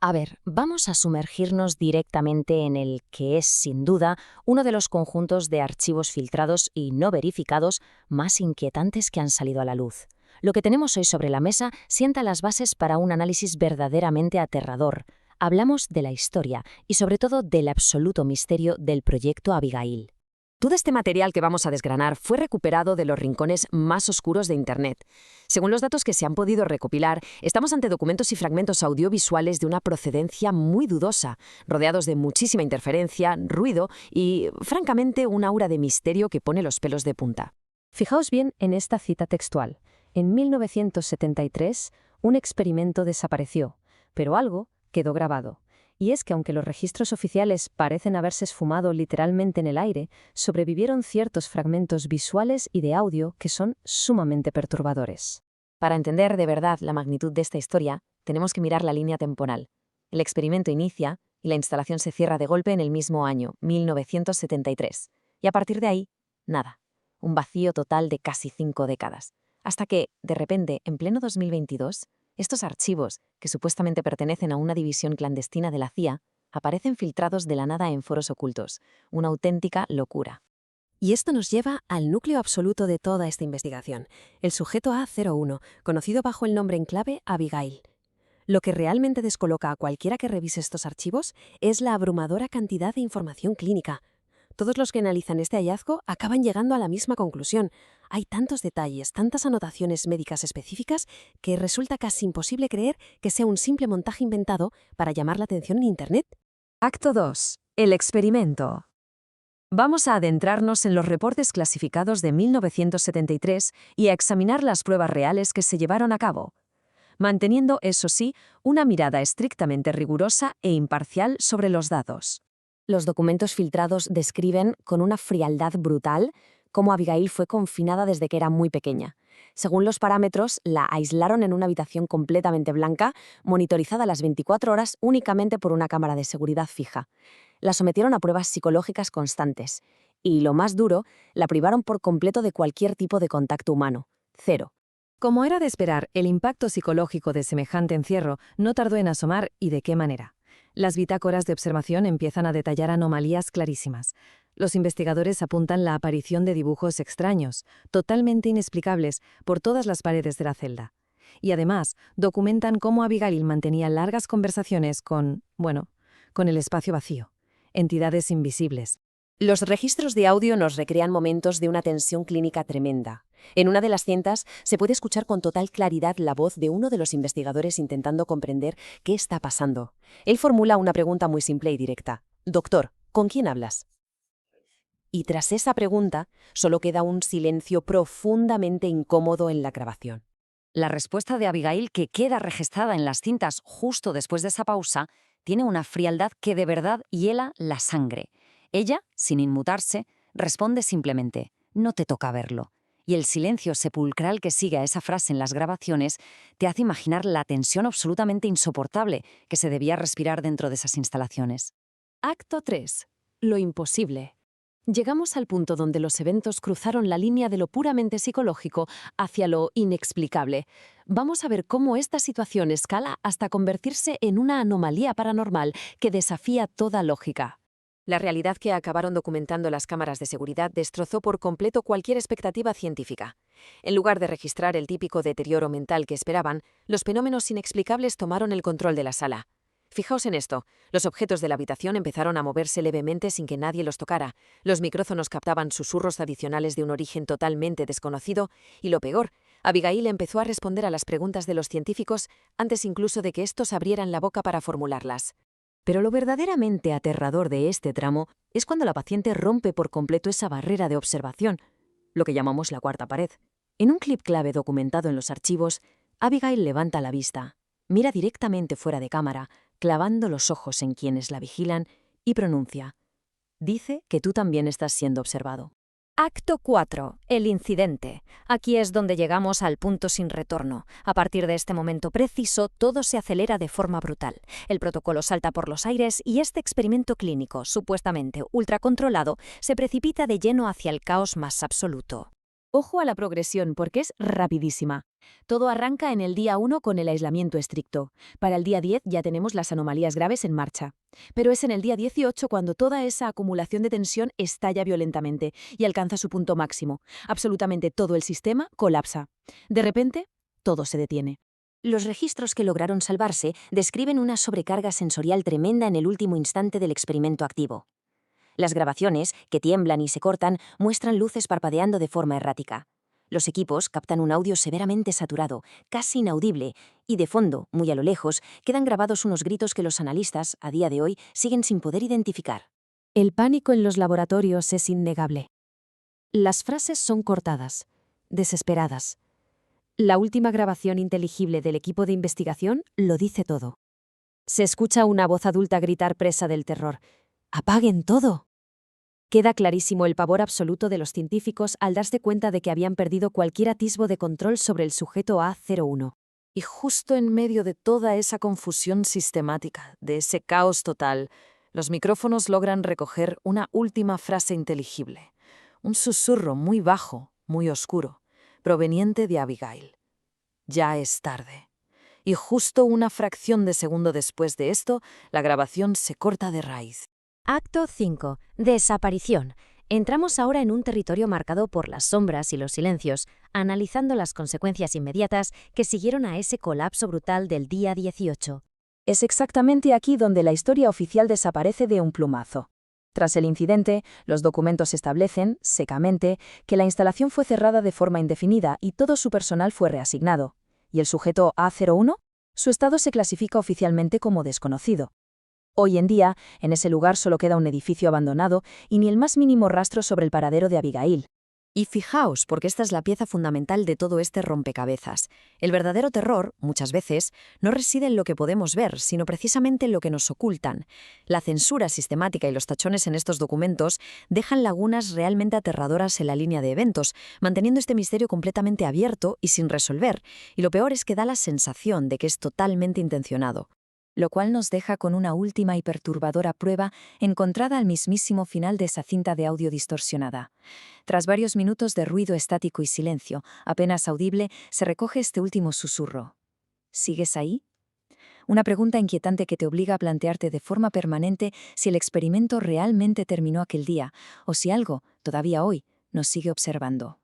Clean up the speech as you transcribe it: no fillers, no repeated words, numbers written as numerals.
A ver, vamos a sumergirnos directamente en el que es, sin duda, uno de los conjuntos de archivos filtrados y no verificados más inquietantes que han salido a la luz. Lo que tenemos hoy sobre la mesa sienta las bases para un análisis verdaderamente aterrador. Hablamos de la historia y sobre todo del absoluto misterio del proyecto Abigail. Todo este material que vamos a desgranar fue recuperado de los rincones más oscuros de Internet. Según los datos que se han podido recopilar, estamos ante documentos y fragmentos audiovisuales de una procedencia muy dudosa, rodeados de muchísima interferencia, ruido y, francamente, un aura de misterio que pone los pelos de punta. Fijaos bien en esta cita textual. En 1973, un experimento desapareció, pero algo quedó grabado. Y es que aunque los registros oficiales parecen haberse esfumado literalmente en el aire, sobrevivieron ciertos fragmentos visuales y de audio que son sumamente perturbadores. Para entender de verdad la magnitud de esta historia, tenemos que mirar la línea temporal. El experimento inicia y la instalación se cierra de golpe en el mismo año, 1973. Y a partir de ahí, nada. Un vacío total de casi 5 décadas. Hasta que, de repente, en pleno 2022, estos archivos, que supuestamente pertenecen a una división clandestina de la CIA, aparecen filtrados de la nada en foros ocultos. Una auténtica locura. Y esto nos lleva al núcleo absoluto de toda esta investigación, el sujeto A01, conocido bajo el nombre en clave Abigail. Lo que realmente descoloca a cualquiera que revise estos archivos es la abrumadora cantidad de información clínica. Todos los que analizan este hallazgo acaban llegando a la misma conclusión. Hay tantos detalles, tantas anotaciones médicas específicas, que resulta casi imposible creer que sea un simple montaje inventado para llamar la atención en Internet. Acto 2. El experimento. Vamos a adentrarnos en los reportes clasificados de 1973 y a examinar las pruebas reales que se llevaron a cabo, manteniendo, eso sí, una mirada estrictamente rigurosa e imparcial sobre los datos. Los documentos filtrados describen, con una frialdad brutal, cómo Abigail fue confinada desde que era muy pequeña. Según los parámetros, la aislaron en una habitación completamente blanca, monitorizada las 24 horas únicamente por una cámara de seguridad fija. La sometieron a pruebas psicológicas constantes. Y, lo más duro, la privaron por completo de cualquier tipo de contacto humano. Cero. Como era de esperar, el impacto psicológico de semejante encierro no tardó en asomar, y de qué manera. Las bitácoras de observación empiezan a detallar anomalías clarísimas. Los investigadores apuntan la aparición de dibujos extraños, totalmente inexplicables, por todas las paredes de la celda. Y además, documentan cómo Abigail mantenía largas conversaciones con el espacio vacío, entidades invisibles. Los registros de audio nos recrean momentos de una tensión clínica tremenda. En una de las cintas se puede escuchar con total claridad la voz de uno de los investigadores intentando comprender qué está pasando. Él formula una pregunta muy simple y directa. «Doctor, ¿con quién hablas?». Y tras esa pregunta, solo queda un silencio profundamente incómodo en la grabación. La respuesta de Abigail, que queda registrada en las cintas justo después de esa pausa, tiene una frialdad que de verdad hiela la sangre. Ella, sin inmutarse, responde simplemente, «No te toca verlo». Y el silencio sepulcral que sigue a esa frase en las grabaciones te hace imaginar la tensión absolutamente insoportable que se debía respirar dentro de esas instalaciones. Acto 3. Lo imposible. Llegamos al punto donde los eventos cruzaron la línea de lo puramente psicológico hacia lo inexplicable. Vamos a ver cómo esta situación escala hasta convertirse en una anomalía paranormal que desafía toda lógica. La realidad que acabaron documentando las cámaras de seguridad destrozó por completo cualquier expectativa científica. En lugar de registrar el típico deterioro mental que esperaban, los fenómenos inexplicables tomaron el control de la sala. Fijaos en esto, los objetos de la habitación empezaron a moverse levemente sin que nadie los tocara, los micrófonos captaban susurros adicionales de un origen totalmente desconocido, y lo peor, Abigail empezó a responder a las preguntas de los científicos antes incluso de que estos abrieran la boca para formularlas. Pero lo verdaderamente aterrador de este tramo es cuando la paciente rompe por completo esa barrera de observación, lo que llamamos la cuarta pared. En un clip clave documentado en los archivos, Abigail levanta la vista, mira directamente fuera de cámara, clavando los ojos en quienes la vigilan, y pronuncia, «Dice que tú también estás siendo observado». Acto 4. El incidente. Aquí es donde llegamos al punto sin retorno. A partir de este momento preciso, todo se acelera de forma brutal. El protocolo salta por los aires y este experimento clínico, supuestamente ultracontrolado, se precipita de lleno hacia el caos más absoluto. Ojo a la progresión porque es rapidísima. Todo arranca en el día 1 con el aislamiento estricto. Para el día 10 ya tenemos las anomalías graves en marcha. Pero es en el día 18 cuando toda esa acumulación de tensión estalla violentamente y alcanza su punto máximo. Absolutamente todo el sistema colapsa. De repente, todo se detiene. Los registros que lograron salvarse describen una sobrecarga sensorial tremenda en el último instante del experimento activo. Las grabaciones, que tiemblan y se cortan, muestran luces parpadeando de forma errática. Los equipos captan un audio severamente saturado, casi inaudible, y de fondo, muy a lo lejos, quedan grabados unos gritos que los analistas, a día de hoy, siguen sin poder identificar. El pánico en los laboratorios es innegable. Las frases son cortadas, desesperadas. La última grabación inteligible del equipo de investigación lo dice todo. Se escucha una voz adulta gritar presa del terror. ¡Apaguen todo! Queda clarísimo el pavor absoluto de los científicos al darse cuenta de que habían perdido cualquier atisbo de control sobre el sujeto A01. Y justo en medio de toda esa confusión sistemática, de ese caos total, los micrófonos logran recoger una última frase inteligible. Un susurro muy bajo, muy oscuro, proveniente de Abigail. Ya es tarde. Y justo una fracción de segundo después de esto, la grabación se corta de raíz. Acto 5. Desaparición. Entramos ahora en un territorio marcado por las sombras y los silencios, analizando las consecuencias inmediatas que siguieron a ese colapso brutal del día 18. Es exactamente aquí donde la historia oficial desaparece de un plumazo. Tras el incidente, los documentos establecen, secamente, que la instalación fue cerrada de forma indefinida y todo su personal fue reasignado. ¿Y el sujeto A01? Su estado se clasifica oficialmente como desconocido. Hoy en día, en ese lugar solo queda un edificio abandonado y ni el más mínimo rastro sobre el paradero de Abigail. Y fijaos, porque esta es la pieza fundamental de todo este rompecabezas. El verdadero terror, muchas veces, no reside en lo que podemos ver, sino precisamente en lo que nos ocultan. La censura sistemática y los tachones en estos documentos dejan lagunas realmente aterradoras en la línea de eventos, manteniendo este misterio completamente abierto y sin resolver. Y lo peor es que da la sensación de que es totalmente intencionado. Lo cual nos deja con una última y perturbadora prueba encontrada al mismísimo final de esa cinta de audio distorsionada. Tras varios minutos de ruido estático y silencio, apenas audible, se recoge este último susurro. ¿Sigues ahí? Una pregunta inquietante que te obliga a plantearte de forma permanente si el experimento realmente terminó aquel día, o si algo, todavía hoy, nos sigue observando.